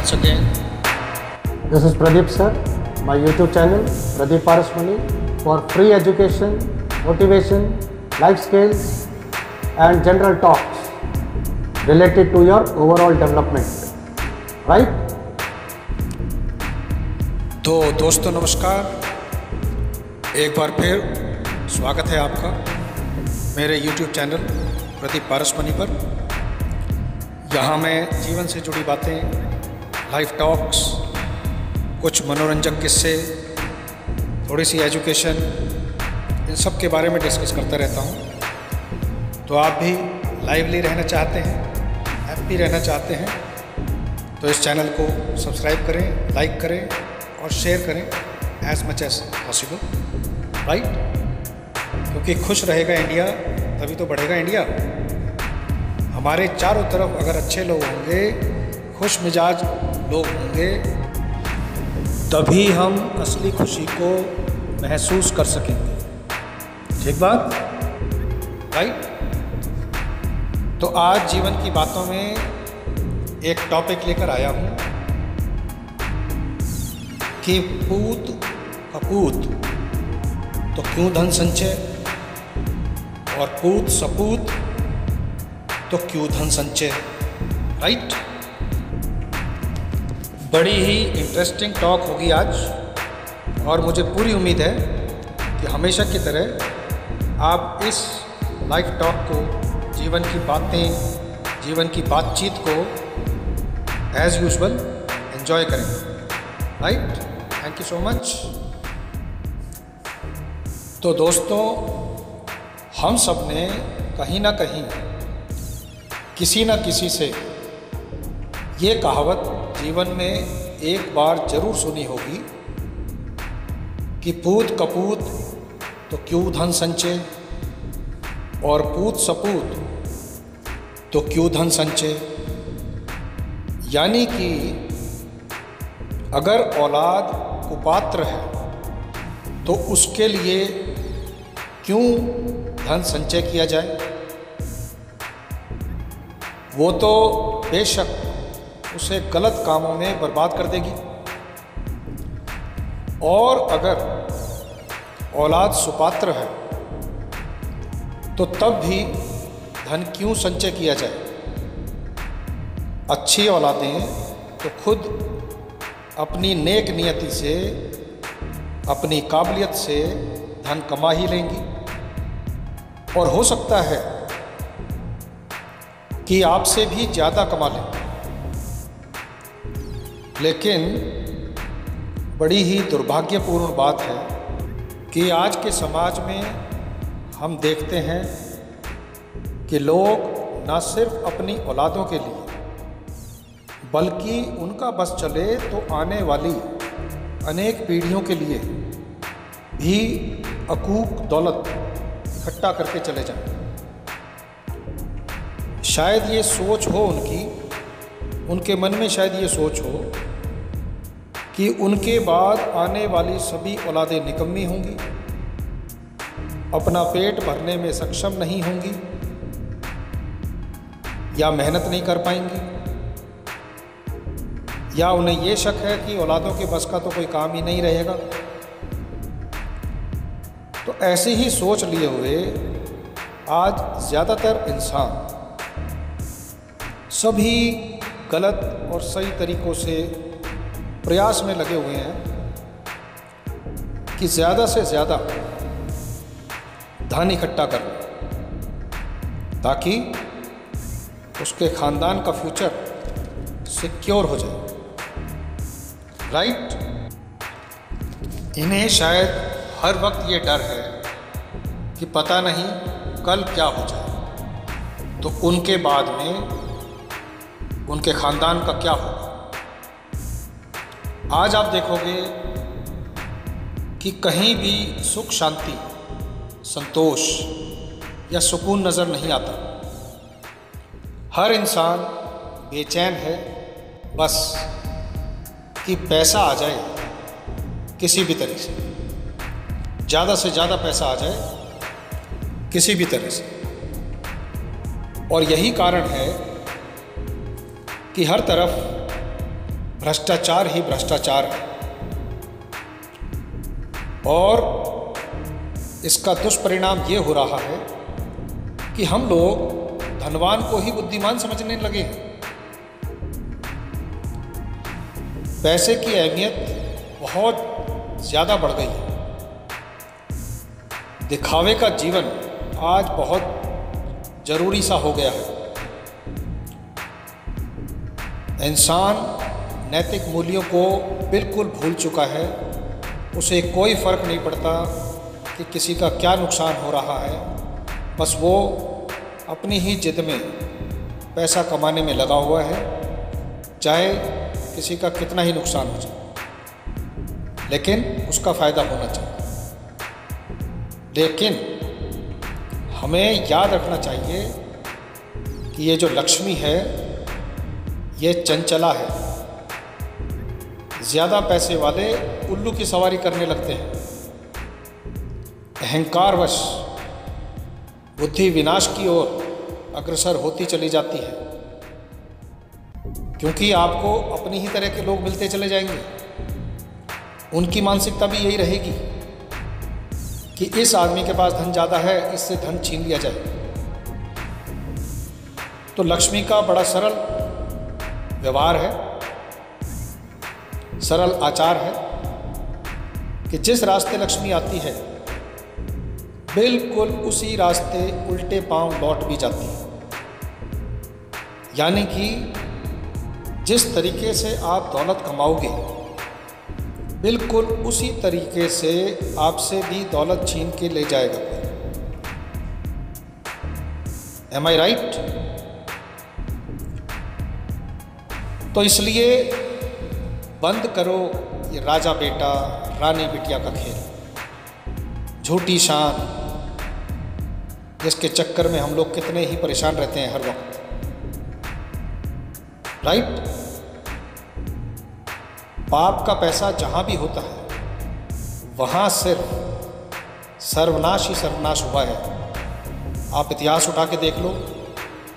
once again. This is Pradeep sir, my YouTube channel Pradeep Parasmani for free education, motivation, life skills and general talks related to your overall development. Right? तो दोस्तों नमस्कार, एक बार फिर स्वागत है आपका मेरे YouTube चैनल प्रदीप पारसमनी पर। यहाँ मैं जीवन से जुड़ी बातें, लाइफ टॉक्स, कुछ मनोरंजक किस्से, थोड़ी सी एजुकेशन, इन सब के बारे में डिस्कस करता रहता हूँ। तो आप भी लाइवली रहना चाहते हैं, हैप्पी रहना चाहते हैं तो इस चैनल को सब्सक्राइब करें, लाइक करें और शेयर करें as much as possible, right? क्योंकि खुश रहेगा इंडिया तभी तो बढ़ेगा इंडिया। हमारे चारों तरफ अगर अच्छे लोग होंगे, खुश मिजाज लोग होंगे, तभी हम असली खुशी को महसूस कर सकेंगे। ठीक बात, राइट? तो आज जीवन की बातों में एक टॉपिक लेकर आया हूँ कि पूत कपूत तो क्यों धन संचय, और पूत सपूत तो क्यों धन संचय, राइट? बड़ी ही इंटरेस्टिंग टॉक होगी आज और मुझे पूरी उम्मीद है कि हमेशा की तरह आप इस लाइव टॉक को, जीवन की बातें, जीवन की बातचीत को एज यूजुअल एंजॉय करेंगे, right? Thank you so much. तो दोस्तों, हम सब ने कहीं ना कहीं किसी न किसी से ये कहावत जीवन में एक बार जरूर सुनी होगी कि पूत कपूत तो क्यों धन संचय और पूत सपूत तो क्यों धन संचय। यानी कि अगर औलाद कुपात्र है तो उसके लिए क्यों धन संचय किया जाए। वो तो बेशक उसे गलत कामों में बर्बाद कर देगी, और अगर औलाद सुपात्र है तो तब भी धन क्यों संचय किया जाए। अच्छी औलादें तो खुद अपनी नेक नियति से, अपनी काबिलियत से धन कमा ही लेंगी, और हो सकता है कि आपसे भी ज़्यादा कमा लें। लेकिन बड़ी ही दुर्भाग्यपूर्ण बात है कि आज के समाज में हम देखते हैं कि लोग न सिर्फ अपनी औलादों के लिए बल्कि उनका बस चले तो आने वाली अनेक पीढ़ियों के लिए भी अकूक दौलत इकट्ठा करके चले जाएं। शायद ये सोच हो उनके मन में शायद ये सोच हो कि उनके बाद आने वाली सभी औलादें निकम्मी होंगी, अपना पेट भरने में सक्षम नहीं होंगी या मेहनत नहीं कर पाएंगी, या उन्हें ये शक है कि औलादों के बस का तो कोई काम ही नहीं रहेगा। तो ऐसी ही सोच लिए हुए आज ज़्यादातर इंसान सभी गलत और सही तरीक़ों से प्रयास में लगे हुए हैं कि ज़्यादा से ज़्यादा धन इकट्ठा कर ताकि उसके ख़ानदान का फ्यूचर सिक्योर हो जाए, राइट? इन्हें शायद हर वक्त ये डर है कि पता नहीं कल क्या हो जाए, तो उनके बाद में उनके ख़ानदान का क्या होगा। आज आप देखोगे कि कहीं भी सुख शांति, संतोष या सुकून नज़र नहीं आता। हर इंसान बेचैन है बस कि पैसा आ जाए, किसी भी तरह से ज़्यादा पैसा आ जाए किसी भी तरह से। और यही कारण है कि हर तरफ भ्रष्टाचार ही भ्रष्टाचार है और इसका दुष्परिणाम ये हो रहा है कि हम लोग धनवान को ही बुद्धिमान समझने लगे हैं। पैसे की अहमियत बहुत ज़्यादा बढ़ गई है। दिखावे का जीवन आज बहुत ज़रूरी सा हो गया है। इंसान नैतिक मूल्यों को बिल्कुल भूल चुका है। उसे कोई फ़र्क नहीं पड़ता कि किसी का क्या नुकसान हो रहा है, बस वो अपनी ही जिद में पैसा कमाने में लगा हुआ है, चाहे किसी का कितना ही नुकसान हो जाए, लेकिन उसका फ़ायदा होना चाहिए। लेकिन हमें याद रखना चाहिए कि ये जो लक्ष्मी है ये चंचला है। ज़्यादा पैसे वाले उल्लू की सवारी करने लगते हैं। अहंकारवश बुद्धि विनाश की ओर अग्रसर होती चली जाती है, क्योंकि आपको अपनी ही तरह के लोग मिलते चले जाएंगे। उनकी मानसिकता भी यही रहेगी कि इस आदमी के पास धन ज़्यादा है, इससे धन छीन लिया जाए। तो लक्ष्मी का बड़ा सरल व्यवहार है, सरल आचार है कि जिस रास्ते लक्ष्मी आती है बिल्कुल उसी रास्ते उल्टे पांव लौट भी जाती है। यानी कि जिस तरीके से आप दौलत कमाओगे बिल्कुल उसी तरीके से आपसे भी दौलत छीन के ले जाएगा। एम आई राइट? तो इसलिए बंद करो ये राजा बेटा रानी बिटिया का खेल। झूठी शान जिसके चक्कर में हम लोग कितने ही परेशान रहते हैं हर वक्त। राइट? पाप का पैसा जहाँ भी होता है वहाँ सिर्फ सर्वनाश ही सर्वनाश हुआ है। आप इतिहास उठा के देख लो,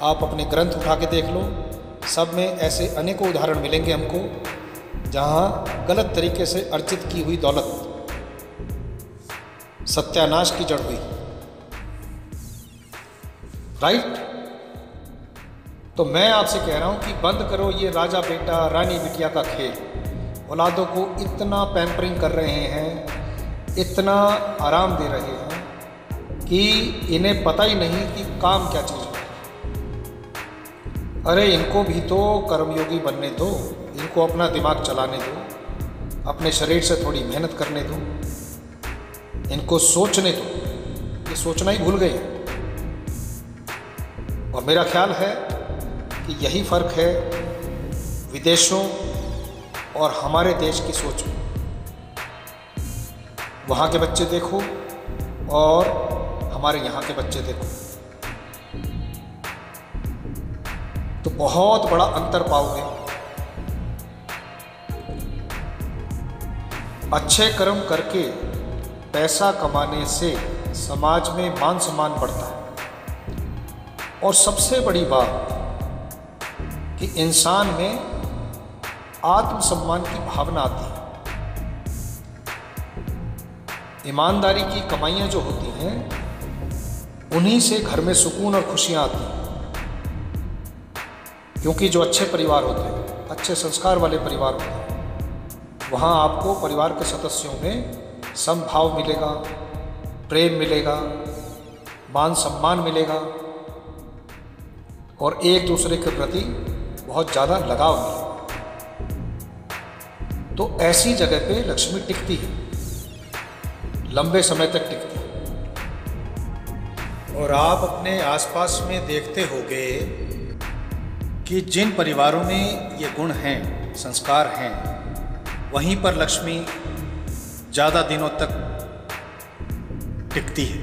आप अपने ग्रंथ उठा के देख लो, सब में ऐसे अनेकों उदाहरण मिलेंगे हमको जहाँ गलत तरीके से अर्जित की हुई दौलत सत्यानाश की जड़ हुई। राइट? तो मैं आपसे कह रहा हूँ कि बंद करो ये राजा बेटा रानी बिटिया का खेल। औलादों को इतना पैम्परिंग कर रहे हैं, इतना आराम दे रहे हैं कि इन्हें पता ही नहीं कि काम क्या चीज़ है। अरे इनको भी तो कर्मयोगी बनने दो, इनको अपना दिमाग चलाने दो, अपने शरीर से थोड़ी मेहनत करने दो, इनको सोचने दो। ये सोचना ही भूल गए। और मेरा ख्याल है कि यही फ़र्क है विदेशों और हमारे देश की सोच में। वहाँ के बच्चे देखो और हमारे यहाँ के बच्चे देखो, तो बहुत बड़ा अंतर पाओगे। अच्छे कर्म करके पैसा कमाने से समाज में मान सम्मान बढ़ता है। और सबसे बड़ी बात कि इंसान में आत्मसम्मान की भावना आती है। ईमानदारी की कमाइयाँ जो होती हैं उन्हीं से घर में सुकून और खुशियाँ आती हैं। क्योंकि जो अच्छे परिवार होते हैं, अच्छे संस्कार वाले परिवार होते हैं, वहाँ आपको परिवार के सदस्यों में समभाव मिलेगा, प्रेम मिलेगा, मान सम्मान मिलेगा और एक दूसरे के प्रति बहुत ज़्यादा लगाव मिलेगा। तो ऐसी जगह पे लक्ष्मी टिकती है, लंबे समय तक टिकती है। और आप अपने आसपास में देखते होंगे कि जिन परिवारों में ये गुण हैं, संस्कार हैं, वहीं पर लक्ष्मी ज़्यादा दिनों तक टिकती है।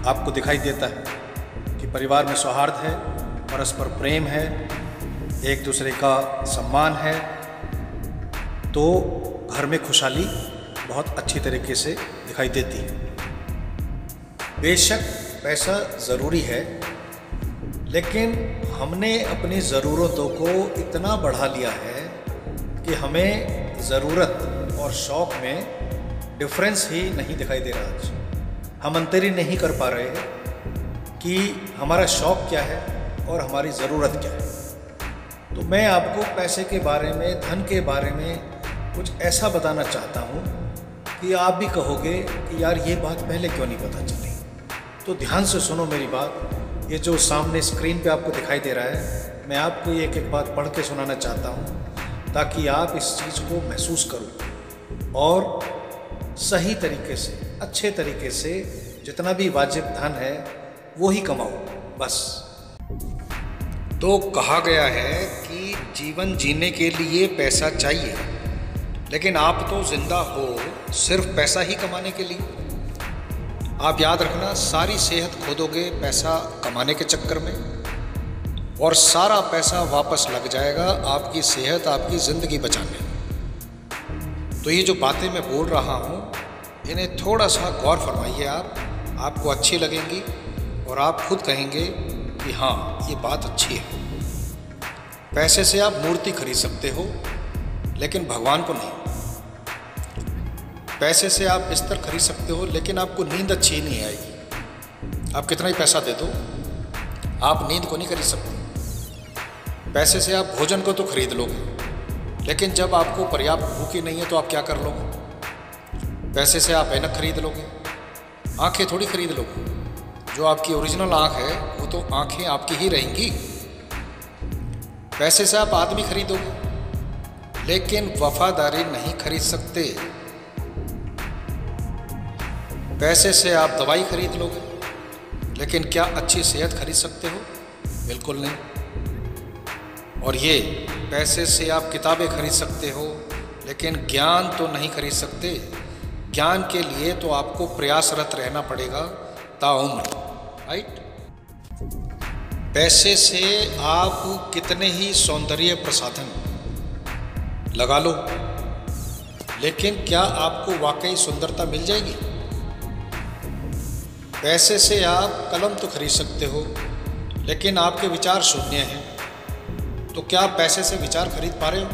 आपको दिखाई देता है कि परिवार में सौहार्द है, परस्पर प्रेम है, एक दूसरे का सम्मान है, तो घर में खुशहाली बहुत अच्छी तरीके से दिखाई देती है। बेशक पैसा ज़रूरी है, लेकिन हमने अपनी ज़रूरतों को इतना बढ़ा लिया है कि हमें ज़रूरत और शौक़ में डिफरेंस ही नहीं दिखाई दे रहा। आज हम अंतर ही नहीं कर पा रहे हैं कि हमारा शौक़ क्या है और हमारी ज़रूरत क्या है। तो मैं आपको पैसे के बारे में, धन के बारे में कुछ ऐसा बताना चाहता हूँ कि आप भी कहोगे कि यार ये बात पहले क्यों नहीं पता चली। तो ध्यान से सुनो मेरी बात। ये जो सामने स्क्रीन पे आपको दिखाई दे रहा है, मैं आपको एक एक बात पढ़ के सुनाना चाहता हूँ ताकि आप इस चीज़ को महसूस करो और सही तरीके से, अच्छे तरीके से जितना भी वाजिब धन है वो ही कमाओ बस। तो कहा गया है कि जीवन जीने के लिए पैसा चाहिए, लेकिन आप तो जिंदा हो सिर्फ पैसा ही कमाने के लिए। आप याद रखना, सारी सेहत खो दोगे पैसा कमाने के चक्कर में और सारा पैसा वापस लग जाएगा आपकी सेहत, आपकी ज़िंदगी बचाने। तो ये जो बातें मैं बोल रहा हूँ इन्हें थोड़ा सा गौर फरमाइए आप, आपको अच्छी लगेंगी और आप खुद कहेंगे कि हाँ ये बात अच्छी है। पैसे से आप मूर्ति खरीद सकते हो लेकिन भगवान को नहीं। पैसे से आप बिस्तर खरीद सकते हो लेकिन आपको नींद अच्छी नहीं आएगी। आप कितना ही पैसा दे दो, आप नींद को नहीं खरीद सकते। पैसे से आप भोजन को तो खरीद लोगे, लेकिन जब आपको पर्याप्त भूखी नहीं है तो आप क्या कर लोगे? पैसे से आप ऐनक खरीद लोगे, आंखें थोड़ी खरीद लोगे। जो आपकी ओरिजिनल आंख है वो तो आंखें आपकी ही रहेंगी। पैसे से आप आदमी खरीदोगे लेकिन वफादारी नहीं खरीद सकते। पैसे से आप दवाई खरीद लोगे लेकिन क्या अच्छी सेहत खरीद सकते हो? बिल्कुल नहीं। और ये पैसे से आप किताबें खरीद सकते हो लेकिन ज्ञान तो नहीं खरीद सकते। ज्ञान के लिए तो आपको प्रयासरत रहना पड़ेगा ताउम्र, राइट? पैसे से आप कितने ही सौंदर्य प्रसाधन लगा लो, लेकिन क्या आपको वाकई सुंदरता मिल जाएगी? पैसे से आप कलम तो खरीद सकते हो लेकिन आपके विचार शून्य हैं। तो क्या आप पैसे से विचार खरीद पा रहे हो?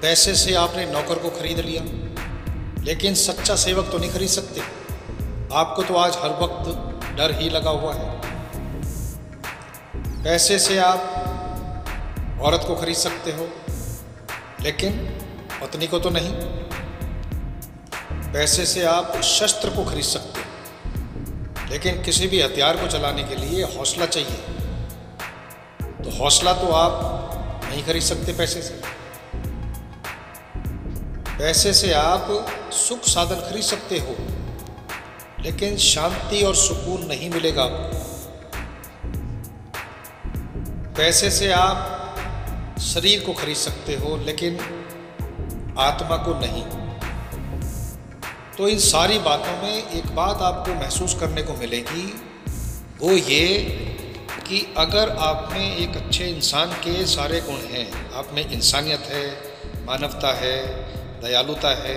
पैसे से आपने नौकर को खरीद लिया लेकिन सच्चा सेवक तो नहीं खरीद सकते। आपको तो आज हर वक्त डर ही लगा हुआ है। पैसे से आप औरत को खरीद सकते हो लेकिन पत्नी को तो नहीं। पैसे से आप शस्त्र को खरीद सकते हो लेकिन किसी भी हथियार को चलाने के लिए हौसला चाहिए। तो हौसला तो आप नहीं खरीद सकते पैसे से। पैसे से आप सुख साधन खरीद सकते हो लेकिन शांति और सुकून नहीं मिलेगा आपको। पैसे से आप शरीर को खरीद सकते हो लेकिन आत्मा को नहीं। तो इन सारी बातों में एक बात आपको महसूस करने को मिलेगी, वो ये कि अगर आप में एक अच्छे इंसान के सारे गुण हैं, आप में इंसानियत है, मानवता है, दयालुता है,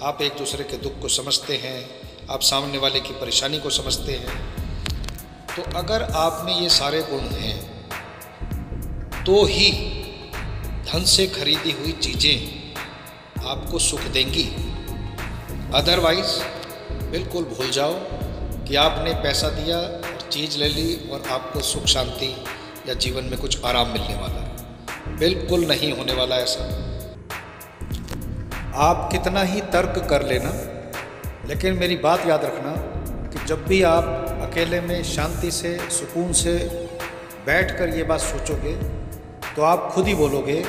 आप एक दूसरे के दुख को समझते हैं, आप सामने वाले की परेशानी को समझते हैं, तो अगर आप में ये सारे गुण हैं तो ही धन से खरीदी हुई चीज़ें आपको सुख देंगी। अदरवाइज बिल्कुल भूल जाओ कि आपने पैसा दिया और चीज़ ले ली और आपको सुख शांति या जीवन में कुछ आराम मिलने वाला है। बिल्कुल नहीं होने वाला ऐसा। आप कितना ही तर्क कर लेना, लेकिन मेरी बात याद रखना कि जब भी आप अकेले में शांति से, सुकून से बैठकर ये बात सोचोगे तो आप खुद ही बोलोगे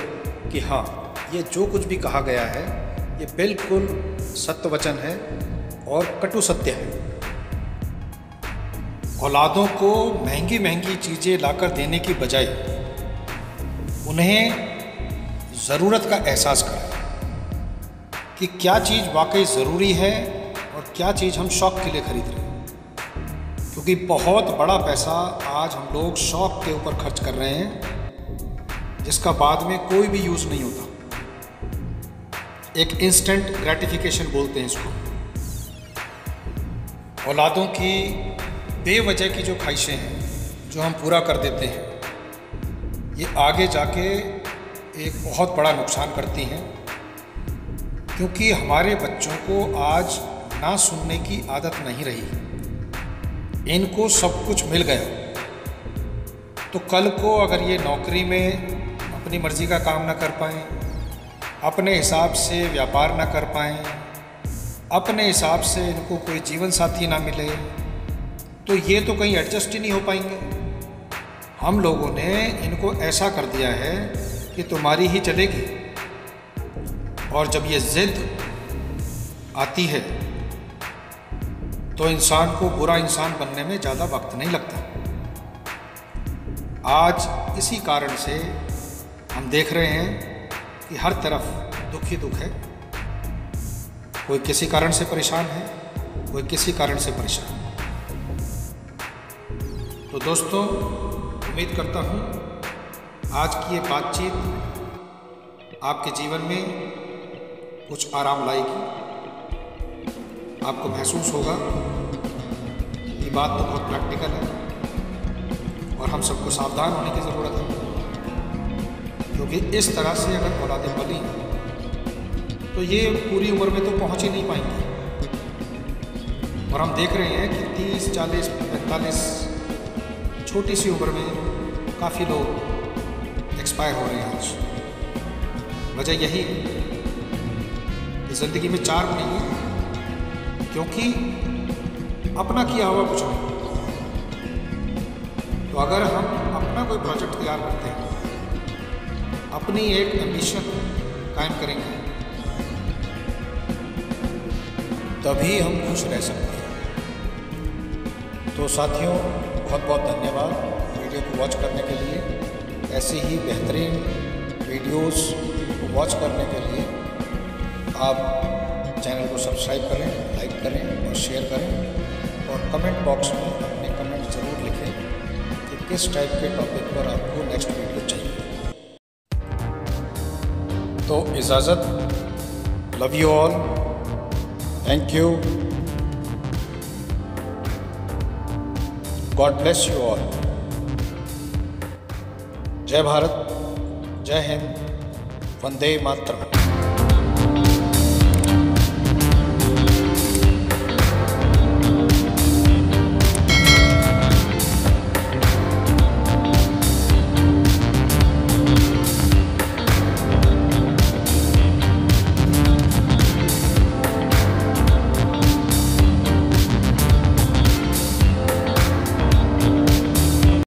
कि हाँ, ये जो कुछ भी कहा गया है ये बिल्कुल सत्य वचन है और कटु सत्य है। औलादों को महंगी महंगी चीज़ें लाकर देने की बजाय उन्हें ज़रूरत का एहसास कराएं कि क्या चीज़ वाकई ज़रूरी है और क्या चीज़ हम शौक़ के लिए खरीद रहे हैं। क्योंकि बहुत बड़ा पैसा आज हम लोग शौक़ के ऊपर खर्च कर रहे हैं जिसका बाद में कोई भी यूज़ नहीं होता। एक इंस्टेंट ग्रेटिफिकेशन बोलते हैं इसको। औलादों की बेवजह की जो ख्वाहिशें हैं जो हम पूरा कर देते हैं, ये आगे जाके एक बहुत बड़ा नुकसान करती हैं, क्योंकि हमारे बच्चों को आज ना सुनने की आदत नहीं रही। इनको सब कुछ मिल गया, तो कल को अगर ये नौकरी में अपनी मर्ज़ी का काम ना कर पाएँ, अपने हिसाब से व्यापार ना कर पाएँ, अपने हिसाब से इनको कोई जीवन साथी ना मिले, तो ये तो कहीं एडजस्ट ही नहीं हो पाएंगे। हम लोगों ने इनको ऐसा कर दिया है कि तुम्हारी ही चलेगी, और जब ये ज़िद आती है तो इंसान को बुरा इंसान बनने में ज़्यादा वक्त नहीं लगता। आज इसी कारण से हम देख रहे हैं कि हर तरफ दुख ही दुख है। कोई किसी कारण से परेशान है, कोई किसी कारण से परेशान है। तो दोस्तों, उम्मीद करता हूँ आज की ये बातचीत आपके जीवन में कुछ आराम लाएगी। आपको महसूस होगा ये बात तो बहुत प्रैक्टिकल है और हम सबको सावधान होने की ज़रूरत है, क्योंकि इस तरह से अगर औलादें पली तो ये पूरी उम्र में तो पहुँच ही नहीं पाएंगी। और हम देख रहे हैं कि 30, 40, 45 छोटी सी उम्र में काफ़ी लोग एक्सपायर हो रहे हैं आज। वजह यही कि ज़िंदगी में चार्म नहीं है, क्योंकि अपना किया हुआ कुछ नहीं। तो अगर हम अपना कोई प्रोजेक्ट तैयार करते हैं, अपनी एक एम्बिशन कायम करेंगे, तभी हम खुश रह सकते हैं। तो साथियों, बहुत बहुत धन्यवाद वीडियो को वॉच करने के लिए। ऐसे ही बेहतरीन वीडियोस को वॉच करने के लिए आप चैनल को सब्सक्राइब करें, लाइक करें और शेयर करें, और कमेंट बॉक्स में अपने कमेंट ज़रूर लिखें कि किस टाइप के टॉपिक पर आपको नेक्स्ट वीडियो चाहिए। तो इजाज़त, love you all, thank you, God bless you all. जय भारत, जय हिंद, वंदे मातरम।